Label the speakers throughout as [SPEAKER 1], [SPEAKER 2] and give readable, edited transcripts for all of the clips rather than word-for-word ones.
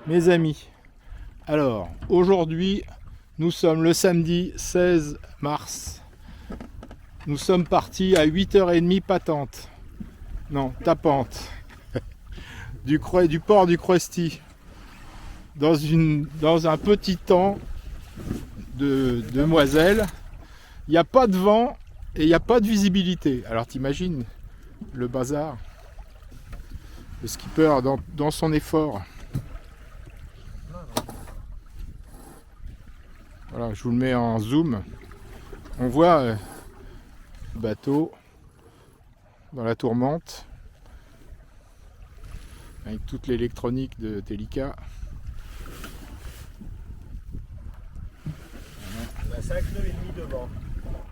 [SPEAKER 1] Mes amis, alors aujourd'hui nous sommes le samedi 16 mars. Nous sommes partis à 8h30 patente. Non, tapante. du port du Croesti. Dans un petit temps de demoiselle. Il n'y a pas de vent et il n'y a pas de visibilité. Alors t'imagines le bazar. Le skipper dans son effort. Voilà, je vous le mets en zoom. On voit le bateau dans la tourmente avec toute l'électronique de Telica.
[SPEAKER 2] On a 5 nœuds et demi devant.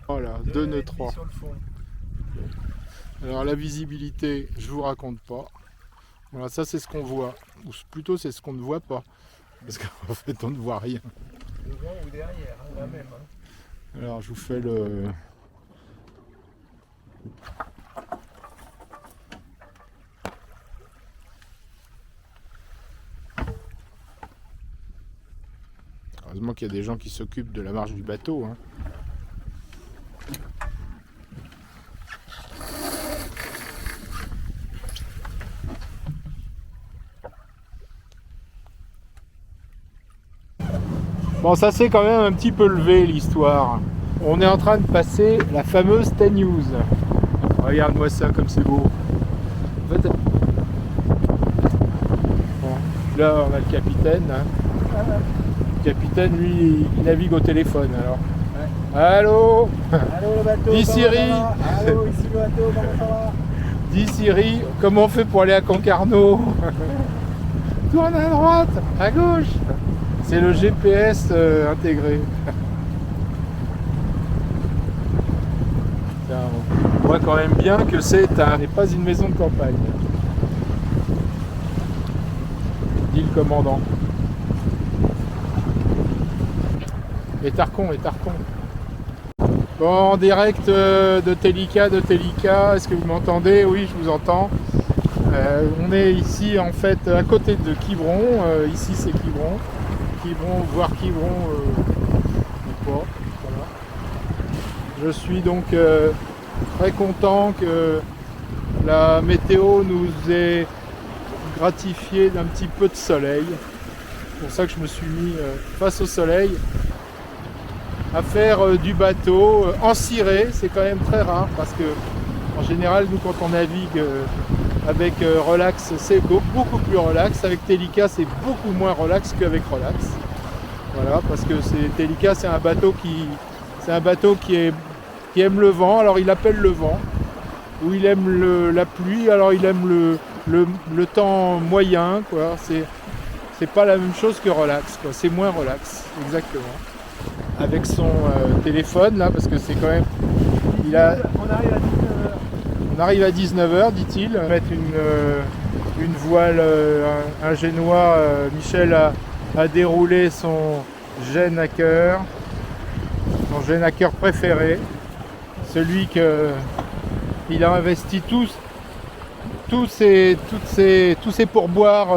[SPEAKER 1] Voilà, 2 nœuds 3.
[SPEAKER 2] Sur le fond.
[SPEAKER 1] Alors la visibilité, je vous raconte pas. Voilà, ça c'est ce qu'on voit. Ou plutôt c'est ce qu'on ne voit pas. Parce qu'en fait on ne voit rien.
[SPEAKER 2] Devant ou derrière, la même. Hein.
[SPEAKER 1] Alors je vous fais le... Heureusement qu'il y a des gens qui s'occupent de la marche du bateau. Hein. Bon, ça s'est quand même un petit peu levé l'histoire. On est en train de passer la fameuse 10 News. Regarde-moi ça comme c'est beau. En fait... bon, là on a le capitaine. Hein. Le capitaine lui il navigue au téléphone alors. Ouais. Allô.
[SPEAKER 2] Allô le bateau.
[SPEAKER 1] Dis Siri.
[SPEAKER 2] Allô ici le bateau, comment ça va?
[SPEAKER 1] Dis Siri, comment on fait pour aller à Concarneau? Tourne à droite, à gauche. C'est le GPS intégré. On voit quand même bien que n'est pas une maison de campagne. Dit le commandant. Et Tarcon. Bon, en direct de Telica. Est-ce que vous m'entendez? Oui, je vous entends. On est ici en fait à côté de Quiberon. Ici c'est Quiberon. Voir Quiberon ou pas. Voilà. Je suis donc très content que la météo nous ait gratifié d'un petit peu de soleil. C'est pour ça que je me suis mis face au soleil à faire du bateau en ciré. C'est quand même très rare parce que en général nous quand on navigue avec relax, c'est beaucoup plus relax. Avec Telica, c'est beaucoup moins relax qu'avec relax. Voilà, parce que Telica, c'est un bateau qui aime le vent. Alors il appelle le vent, ou il aime la pluie. Alors il aime le temps moyen, quoi. C'est pas la même chose que relax, quoi. C'est moins relax, exactement. Avec son téléphone là, parce que c'est quand même. On arrive à 19h. On arrive à 19h, dit-il. Mettre une voile, un génois. Michel a déroulé son gène à cœur, préféré, celui qu'il a investi tous ses pourboires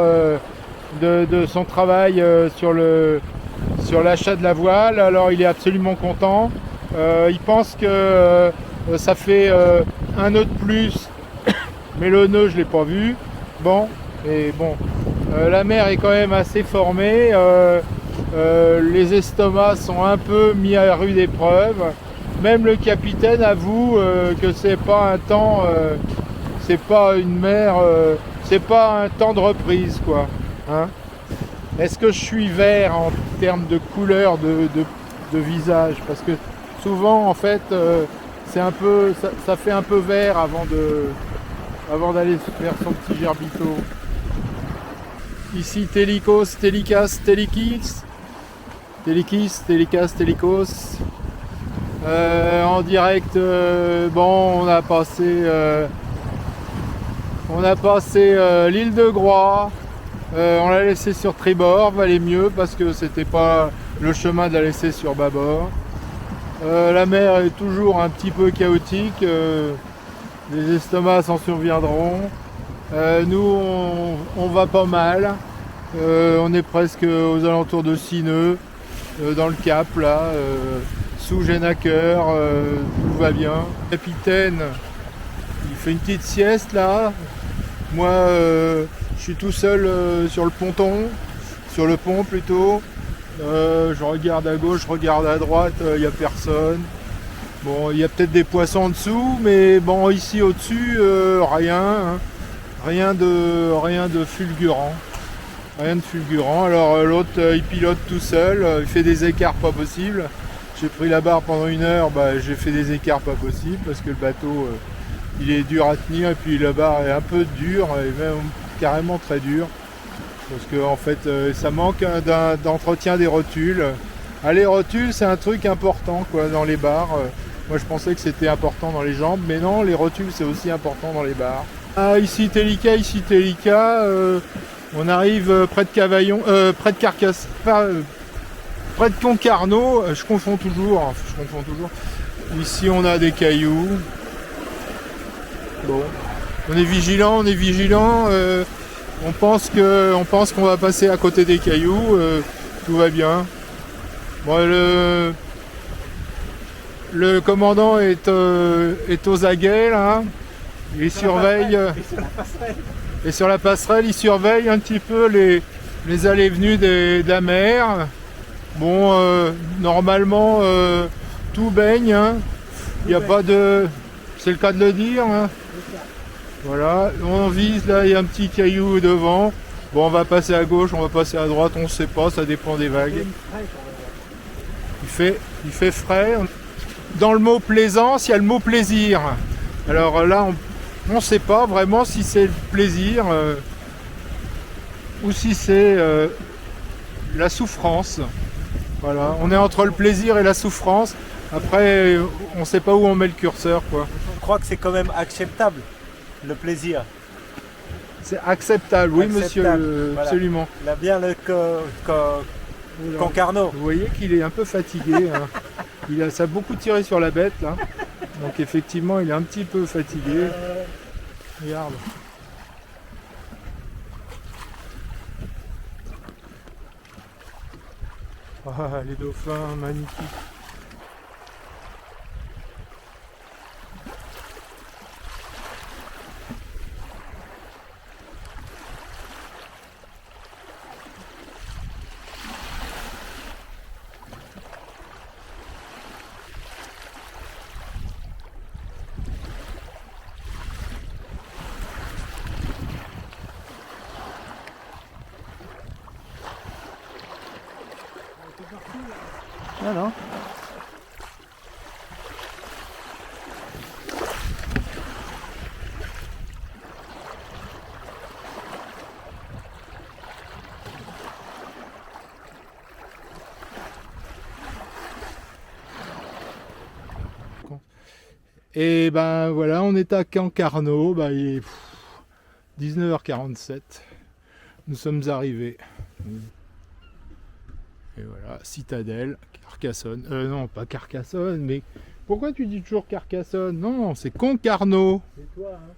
[SPEAKER 1] de son travail sur l'achat de la voile. Alors il est absolument content. Il pense que ça fait un nœud de plus, mais le nœud je l'ai pas vu. Bon, et bon, la mer est quand même assez formée. Les estomacs sont un peu mis à rude épreuve. Même le capitaine avoue que c'est pas un temps, c'est pas une mer, c'est pas un temps de reprise, quoi. Hein? Est-ce que je suis vert en termes de couleur de visage? Parce que souvent, en fait, c'est un peu, ça fait un peu vert avant d'aller faire son petit gerbito. Ici Telicos, Telicas, Telikis. En direct, bon, on a passé l'île de Groix. On l'a laissé sur tribord, valait mieux parce que c'était pas le chemin de la laisser sur bâbord. La mer est toujours un petit peu chaotique. Les estomacs s'en surviendront. Nous, on va pas mal. On est presque aux alentours de 6 nœuds, dans le cap là, sous Genaker, tout va bien. Le capitaine, il fait une petite sieste là. Moi, je suis tout seul sur le ponton, sur le pont plutôt. Je regarde à gauche, je regarde à droite, il n'y a personne. Bon, il y a peut-être des poissons en dessous, mais bon, ici au-dessus, rien, hein. Rien de fulgurant. Rien de fulgurant. Alors l'autre, il pilote tout seul, il fait des écarts pas possibles. J'ai pris la barre pendant 1 heure, j'ai fait des écarts pas possibles parce que le bateau, il est dur à tenir et puis la barre est un peu dure, et même carrément très dure. Parce que en fait, ça manque d'entretien des rotules. Ah, les rotules, c'est un truc important quoi, dans les barres. Moi, je pensais que c'était important dans les jambes, mais non, les rotules, c'est aussi important dans les barres. Ah, ici Tellica, on arrive près de Cavaillon, près de Carcasse, près de Concarneau, je confonds toujours. Ici, on a des cailloux. Bon, on est vigilant. On pense qu'on va passer à côté des cailloux. Tout va bien. Bon, le commandant est aux aguets là. Il surveille. Et sur la passerelle, il surveille un petit peu les allées et venues de la mer. Bon, normalement, tout baigne. Hein. Il n'y a pas de... C'est le cas de le dire. Hein. Voilà, on vise, là, il y a un petit caillou devant. Bon, on va passer à gauche, on va passer à droite, on ne sait pas, ça dépend des vagues. Il fait frais. Dans le mot plaisance, il y a le mot plaisir. Alors là, on ne sait pas vraiment si c'est le plaisir ou si c'est la souffrance. Voilà, on est entre le plaisir et la souffrance. Après, on ne sait pas où on met le curseur, quoi.
[SPEAKER 2] Je crois que c'est quand même acceptable, le plaisir.
[SPEAKER 1] C'est acceptable, oui, monsieur,
[SPEAKER 2] voilà.
[SPEAKER 1] Absolument.
[SPEAKER 2] Il a bien le Concarneau.
[SPEAKER 1] Vous voyez qu'il est un peu fatigué. Hein. Ça a beaucoup tiré sur la bête, là. Donc effectivement, il est un petit peu fatigué. Regarde. Ah, les dauphins, magnifiques.
[SPEAKER 2] Ah non.
[SPEAKER 1] Et ben voilà, on est à Concarneau, il est 19h47. Nous sommes arrivés. Et voilà, Citadelle, Carcassonne. Non, pas Carcassonne, mais pourquoi tu dis toujours Carcassonne? Non, c'est Concarneau.
[SPEAKER 2] C'est toi, hein.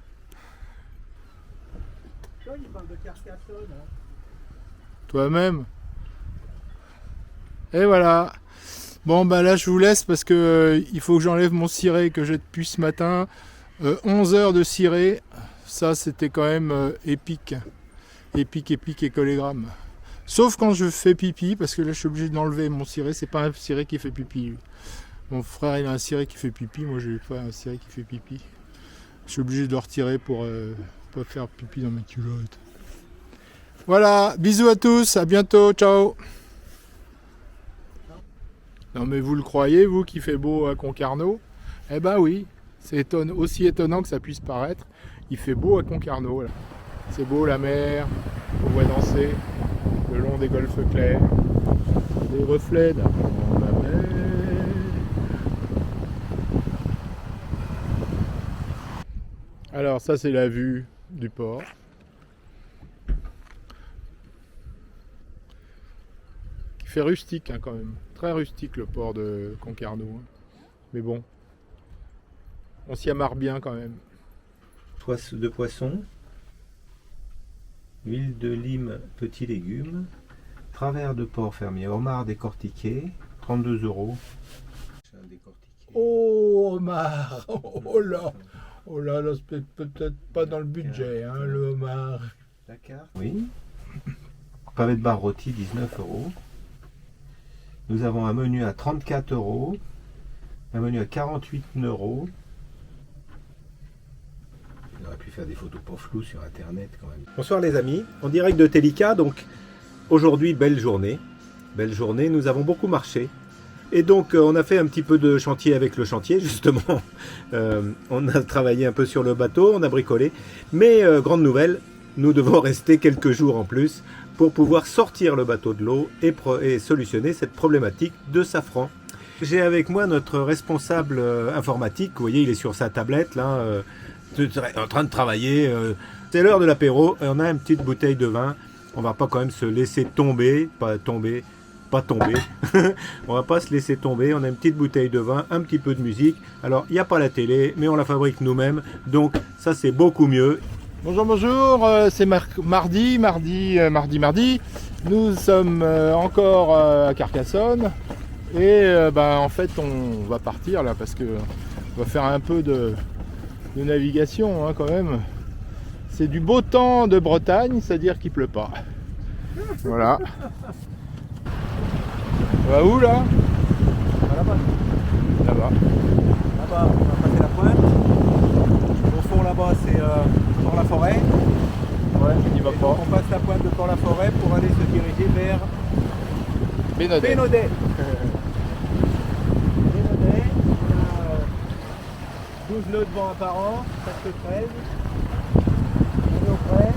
[SPEAKER 2] Toi, il parle de Carcassonne, hein.
[SPEAKER 1] Toi-même. Et voilà. Bon, là, je vous laisse parce que il faut que j'enlève mon ciré que j'ai depuis ce matin. 11 heures de ciré. Ça, c'était quand même épique. Épique et collégramme. Sauf quand je fais pipi, parce que là je suis obligé d'enlever mon ciré, c'est pas un ciré qui fait pipi. Lui. Mon frère il a un ciré qui fait pipi, moi j'ai pas un ciré qui fait pipi. Je suis obligé de le retirer pour pas faire pipi dans mes culottes. Voilà, bisous à tous, à bientôt, ciao. Non mais vous le croyez, vous, qu'il fait beau à Concarneau? Eh ben oui, c'est aussi étonnant que ça puisse paraître, il fait beau à Concarneau. Là. C'est beau la mer, on voit danser. Le long des golfes clairs, des reflets dans la mer. Alors ça c'est la vue du port. Qui fait rustique hein, quand même. Très rustique le port de Concarneau. Hein. Mais bon, on s'y amarre bien quand même.
[SPEAKER 2] De poissons.
[SPEAKER 3] huile de lime, petits légumes, travers de porc fermier, homard décortiqué, 32 €.
[SPEAKER 1] Oh, homard. Oh là, là c'est peut-être pas dans le budget, hein, le homard.
[SPEAKER 3] La carte. Oui. Pavé de bar rôti, 19 €. Nous avons un menu à 34 €, un menu à 48 €. On aurait pu faire des photos pas floues sur internet quand même. Bonsoir les amis, en direct de Telika. Donc aujourd'hui, belle journée. Belle journée, nous avons beaucoup marché. Et donc on a fait un petit peu de chantier avec le chantier justement. On a travaillé un peu sur le bateau, on a bricolé. Mais grande nouvelle, nous devons rester quelques jours en plus pour pouvoir sortir le bateau de l'eau et solutionner cette problématique de safran. J'ai avec moi notre responsable informatique. Vous voyez, il est sur sa tablette là, en train de travailler. C'est l'heure de l'apéro et on a une petite bouteille de vin. On va pas quand même se laisser tomber, pas tomber. On va pas se laisser tomber. On a une petite bouteille de vin, un petit peu de musique. Alors il n'y a pas la télé, mais on la fabrique nous-mêmes. Donc ça c'est beaucoup mieux.
[SPEAKER 1] Bonjour, c'est mardi. Nous sommes encore à Carcassonne et en fait on va partir là parce que on va faire un peu de navigation hein, quand même. C'est du beau temps de Bretagne, c'est-à-dire qu'il pleut pas. Voilà. On va où là?
[SPEAKER 2] Là-bas.
[SPEAKER 1] Là-bas.
[SPEAKER 2] Là-bas, on va passer la pointe. Au fond là-bas, c'est Port-la-Forêt.
[SPEAKER 1] Ouais, on y va pas.
[SPEAKER 2] On passe la pointe de Port-la-Forêt pour aller se diriger vers
[SPEAKER 1] Bénodet.
[SPEAKER 2] Bénodet. Bénodet, on a 12 nœuds de vent apparent, presque 13. On est au près.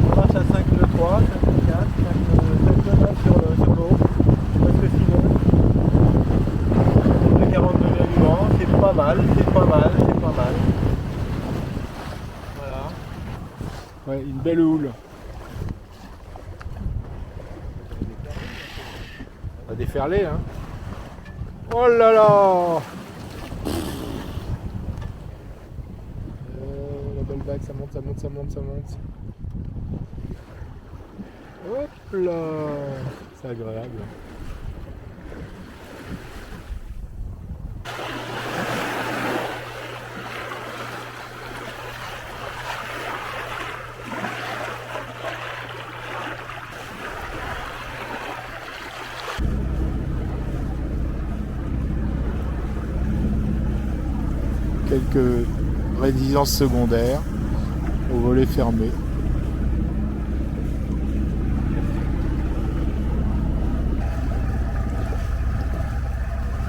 [SPEAKER 2] On marche à 5 nœuds 3, 5 nœuds 4, 5 nœuds sur l'eau. Presque 6 nœuds. De 40 degrés du vent, c'est pas mal. Voilà.
[SPEAKER 1] Ouais, une belle houle. On va déferler hein. Oh là là. La belle vague, ça monte. Hop là. C'est agréable. Quelques résidences secondaires au volet fermé.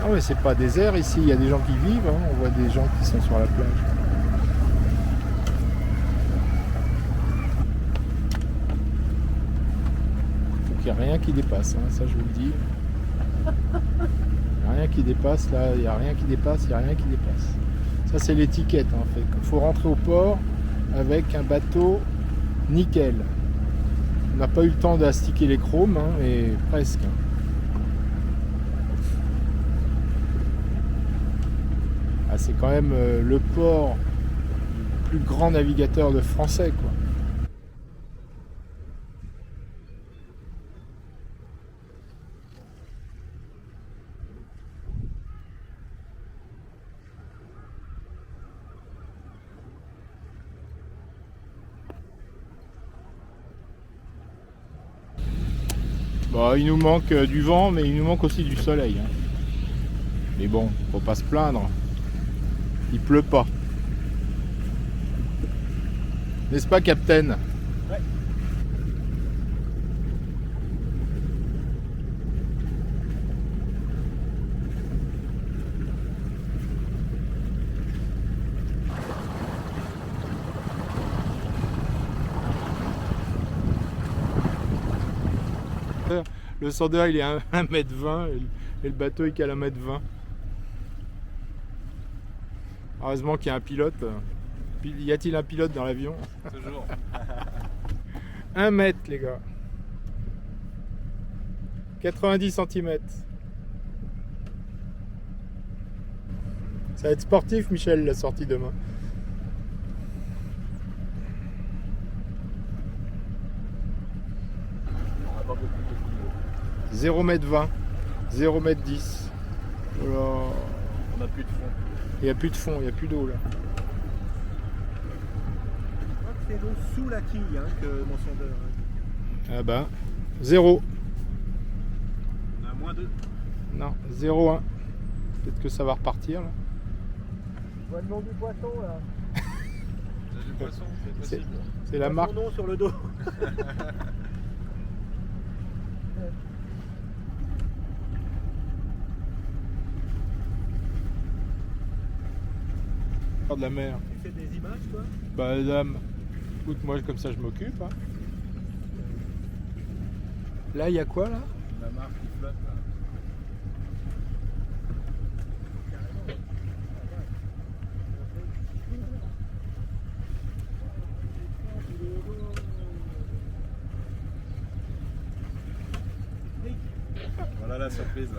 [SPEAKER 1] Ah ouais, c'est pas désert ici, il y a des gens qui vivent, hein. On voit des gens qui sont sur la plage. Donc il n'y a rien qui dépasse, hein, ça je vous le dis. Il n'y a rien qui dépasse, là, il n'y a rien qui dépasse. Ça c'est l'étiquette en fait. Il faut rentrer au port avec un bateau nickel. On n'a pas eu le temps d'astiquer les chromes, hein, mais presque. Ah, c'est quand même le port le plus grand navigateur de français, quoi. Bon, il nous manque du vent, mais il nous manque aussi du soleil. Hein. Mais bon, faut pas se plaindre. Il pleut pas. N'est-ce pas, Captain?
[SPEAKER 2] Ouais.
[SPEAKER 1] Le Sandeur il est à 1,20 m et le bateau est qu'à 1,20 m. Heureusement qu'il y a un pilote. Y a-t-il un pilote dans l'avion?
[SPEAKER 2] Toujours.
[SPEAKER 1] 1 mètre les gars. 90 cm. Ça va être sportif Michel la sortie demain.
[SPEAKER 2] pas beaucoup de
[SPEAKER 1] 0 m 20, 0 m 10. Voilà.
[SPEAKER 2] On n'a plus de fond.
[SPEAKER 1] Il n'y a plus de fond, il n'y a plus d'eau là.
[SPEAKER 2] Je crois que c'est l'eau sous la quille que mon sondeur.
[SPEAKER 1] Ah bah, 0.
[SPEAKER 2] On a moins 2.
[SPEAKER 1] Non, 0,1. Peut-être que ça va repartir là.
[SPEAKER 2] Je vois le nom du poisson là.
[SPEAKER 4] C'est du poisson, c'est possible.
[SPEAKER 1] C'est la marque.
[SPEAKER 2] Son nom sur le dos.
[SPEAKER 1] De la mer.
[SPEAKER 2] Tu fais des images toi?
[SPEAKER 1] Bah dame, écoute moi comme ça je m'occupe. Hein. Là il y a quoi là?
[SPEAKER 4] La marque qui flotte là. Voilà la surprise.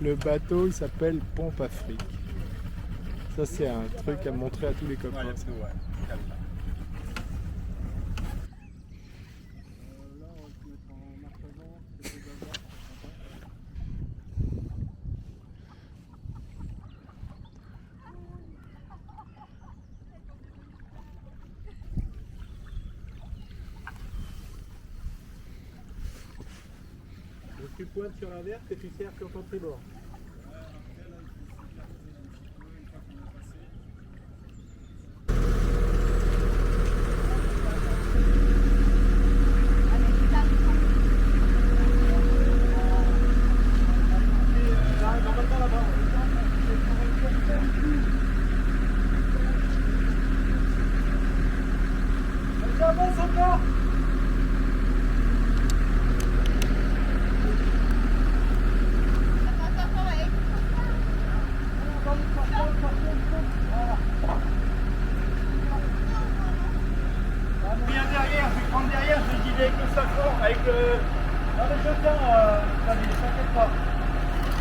[SPEAKER 1] Le bateau il s'appelle Pompe Afrique. Ça c'est un truc à montrer à tous les copains.
[SPEAKER 4] Ouais, let's go, ouais. Calme.
[SPEAKER 2] Là on va se mettre en marche avant. Donc tu pointes sur la verte et tu serres sur ton tribord. Avec le... Non mais je tiens, David, t'inquiète pas.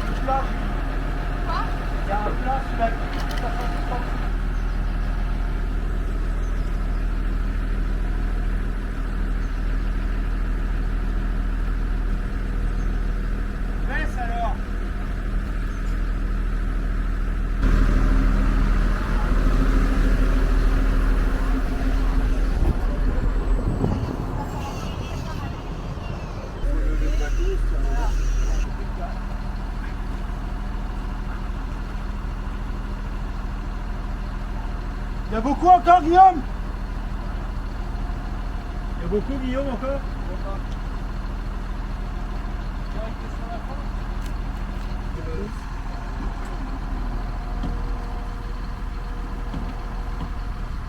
[SPEAKER 2] Le plat, il y a un plat sur la Laisse alors. Il y a beaucoup encore, Guillaume? Il y a beaucoup, Guillaume, encore?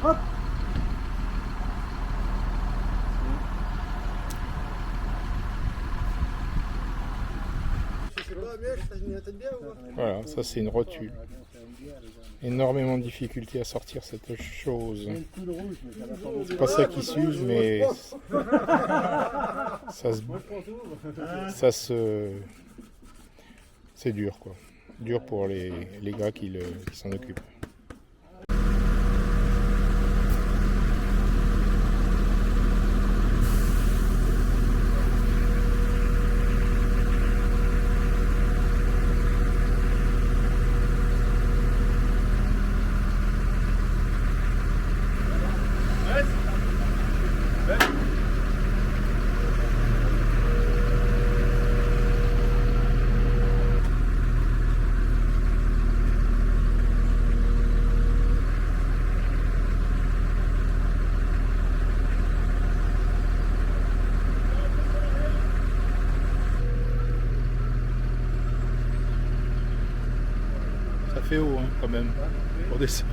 [SPEAKER 2] Hop!
[SPEAKER 1] Voilà, ça c'est une rotule. Énormément de difficultés à sortir cette chose. C'est pas ça qui s'use, mais c'est dur quoi. Dur pour les gars qui s'en occupent. Ça fait haut hein, quand même pour descendre.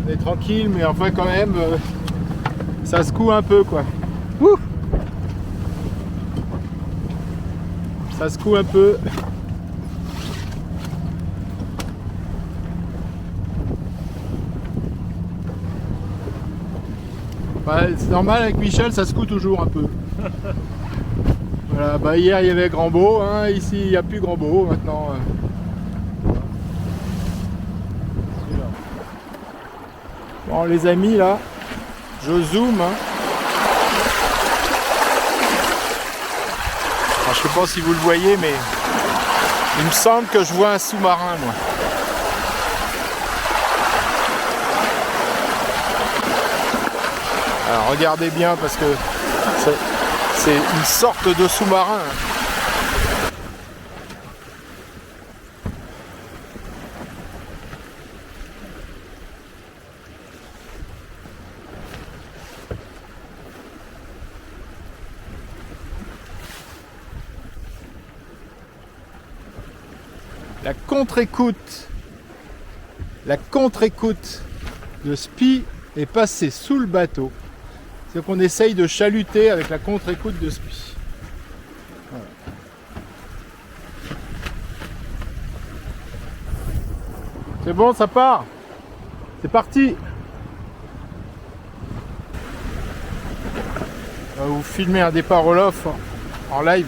[SPEAKER 1] On est tranquille mais enfin quand même ça secoue un peu quoi. Ouh, ça secoue un peu. Ouais, c'est normal avec Michel, ça secoue toujours un peu. Voilà, bah hier il y avait grand beau, hein, ici il n'y a plus grand beau maintenant. Bon les amis là, je zoome. Hein. Alors, je sais pas si vous le voyez mais il me semble que je vois un sous-marin moi. Alors regardez bien parce que c'est une sorte de sous-marin. La contre-écoute de Spi est passée sous le bateau. C'est qu'on essaye de chaluter avec la contre-écoute de Spi. Voilà. C'est bon, ça part. C'est parti. On va vous filmer un départ Olof en live.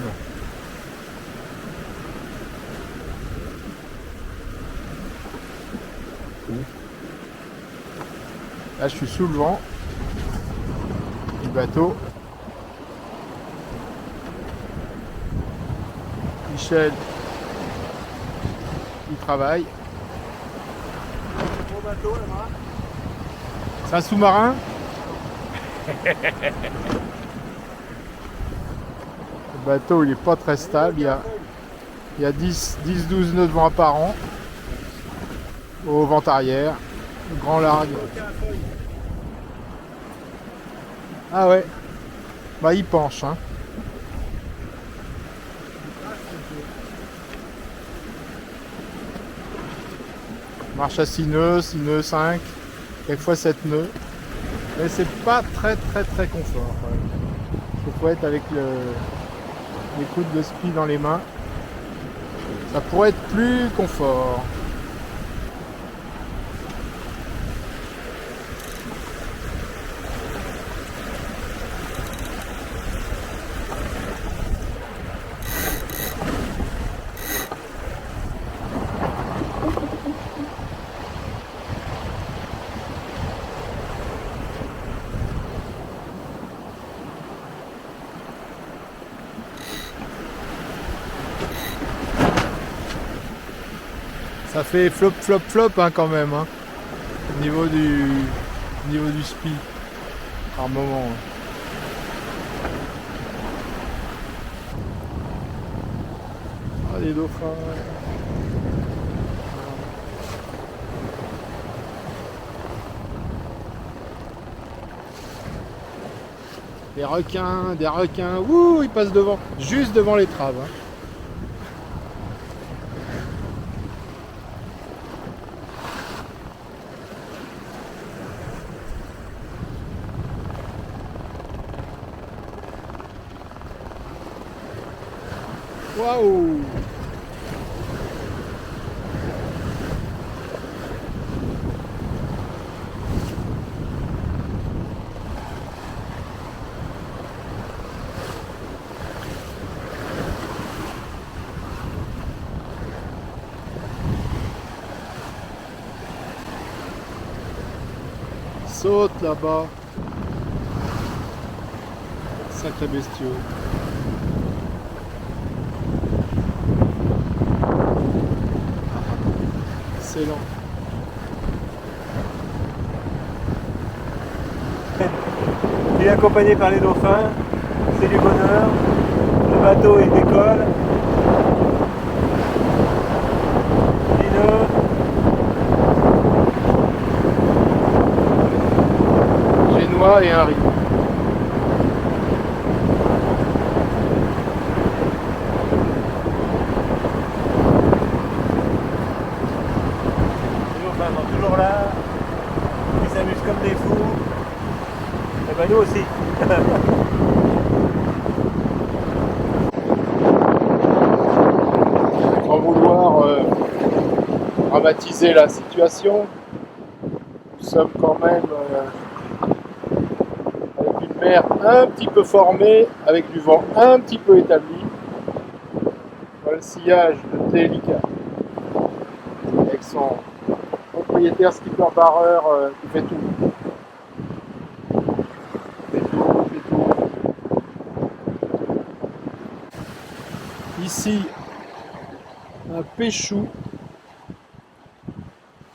[SPEAKER 1] Là, je suis sous le vent du bateau. Michel, il travaille.
[SPEAKER 2] Gros bateau là-bas.
[SPEAKER 1] C'est un sous-marin. Le bateau, il est pas très stable. Il y a 10-12 nœuds de vent apparent au vent arrière. Grand largue. Ah ouais. Bah il penche hein. Marche à 6 nœuds, 5, quelquefois 7 nœuds. Mais c'est pas très confort. Il faut être avec l'écoute de Spi dans les mains. Ça pourrait être plus confort. Ça fait flop hein, quand même hein, au niveau du Spi par moment. Ah les dauphins. Des requins, ouh, ils passent devant, juste devant l'étrave. Hein. Waouh! Saute là-bas. Sacré bestiaux. Excellent.
[SPEAKER 2] Il est accompagné par les dauphins, c'est du bonheur. Le bateau il décolle.
[SPEAKER 1] Génois et un riz.
[SPEAKER 2] Toujours là, ils s'amusent comme des fous. Et ben nous aussi.
[SPEAKER 1] Sans vouloir dramatiser la situation, nous sommes quand même avec une mer un petit peu formée, avec du vent un petit peu établi. Voilà le sillage de Telica, avec son propriétaire skipper barreur qui fait tout. Fait tout. Ici, un pêchou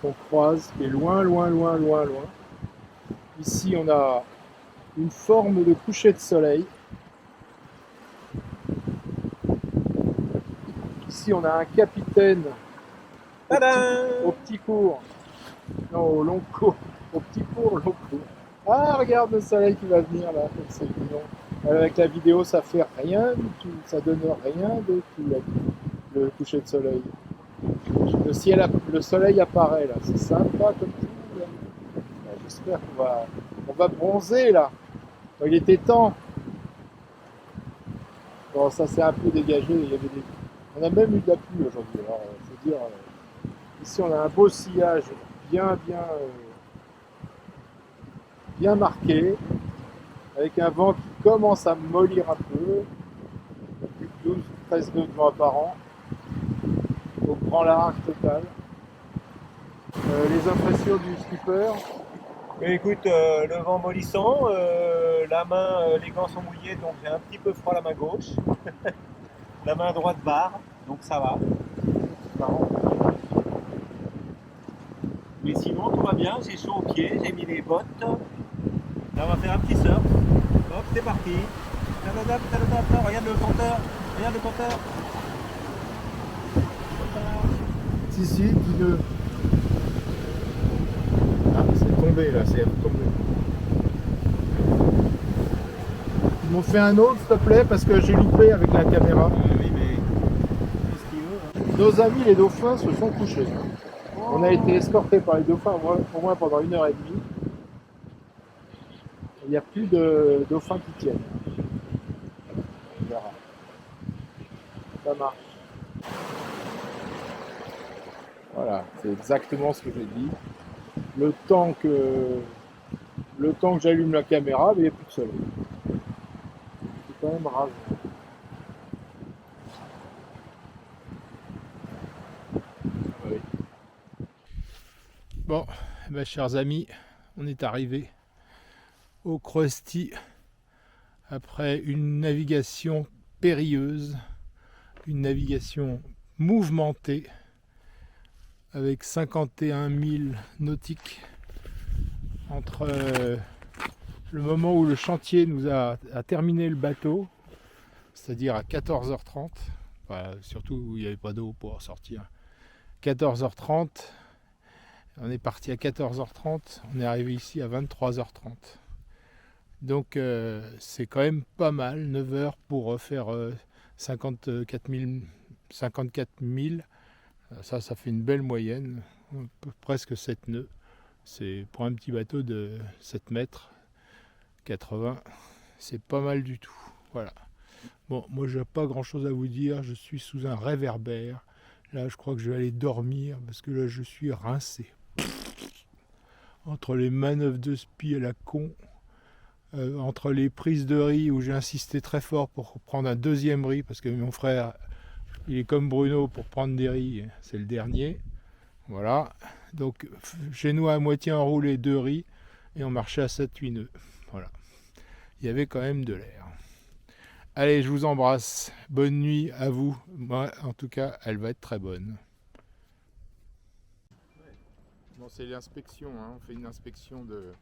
[SPEAKER 1] qu'on croise, qui est loin. Ici, on a une forme de coucher de soleil. Ici, on a un capitaine au petit cours. Non, au long cours. Au petit cours, au long cours. Ah, regarde le soleil qui va venir là, comme c'est mignon. Avec la vidéo, ça fait rien du tout. Ça donne rien de tout, le coucher de soleil. Le soleil apparaît là. C'est sympa comme tout. J'espère qu'on va bronzer là. Il était temps. Bon, ça s'est un peu dégagé. On a même eu de la pluie aujourd'hui. Alors, faut dire, ici on a un beau sillage bien marqué, avec un vent qui commence à mollir un peu. Plus de 12-13 nœuds de vent apparent. Au grand large total. Les impressions du skipper.
[SPEAKER 2] Mais écoute, le vent mollissant, la main, les gants sont mouillés, donc j'ai un petit peu froid la main gauche. La main droite barre, donc ça va.
[SPEAKER 1] Marrant.
[SPEAKER 2] Mais sinon tout va bien, j'ai chaud aux pieds, j'ai mis les bottes. Là on va faire un petit surf. Hop, c'est parti. Tadadap, tadadap, regarde le compteur. Regarde le compteur.
[SPEAKER 1] Si, dis-le. Ah, c'est tombé là, c'est tombé. Ils m'ont fait un autre, s'il te plaît, parce que j'ai loupé avec la caméra.
[SPEAKER 2] Oui, mais qu'est-ce qu'il veut, hein.
[SPEAKER 1] Nos amis les dauphins se sont couchés. On a été escortés par les dauphins au moins pendant 1h30. Il n'y a plus de dauphins qui tiennent. On verra. Ça marche. Voilà, c'est exactement ce que j'ai dit. Le temps que j'allume la caméra, il n'y a plus de soleil. C'est quand même rare. Oui. Bon, mes chers amis, on est arrivé au Krusty après une navigation périlleuse, une navigation mouvementée avec 51 000 nautiques entre le moment où le chantier nous a terminé le bateau, c'est-à-dire à 14h30, surtout où il n'y avait pas d'eau pour sortir. 14h30, on est parti à 14h30, on est arrivé ici à 23h30. Donc c'est quand même pas mal, 9 heures pour faire 54 000. Ça fait une belle moyenne, presque 7 nœuds. C'est pour un petit bateau de 7 mètres, 80, c'est pas mal du tout. Voilà. Bon, moi j'ai pas grand chose à vous dire, je suis sous un réverbère. Là je crois que je vais aller dormir parce que là je suis rincé. Entre les manœuvres de spi à la con, entre les prises de riz où j'ai insisté très fort pour prendre un deuxième riz parce que mon frère il est comme Bruno pour prendre des riz, c'est le dernier. Voilà, donc chez nous à moitié enroulé 2 riz et on marchait à 7-8 nœuds. Voilà, il y avait quand même de l'air. Allez, je vous embrasse, bonne nuit à vous. Moi en tout cas elle va être très bonne. Bon, c'est l'inspection, hein. On fait une inspection de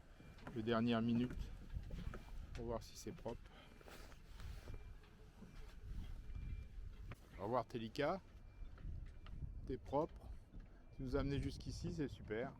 [SPEAKER 1] dernière minute pour voir si c'est propre. Au revoir Telica, t'es propre, tu nous as amené jusqu'ici, c'est super.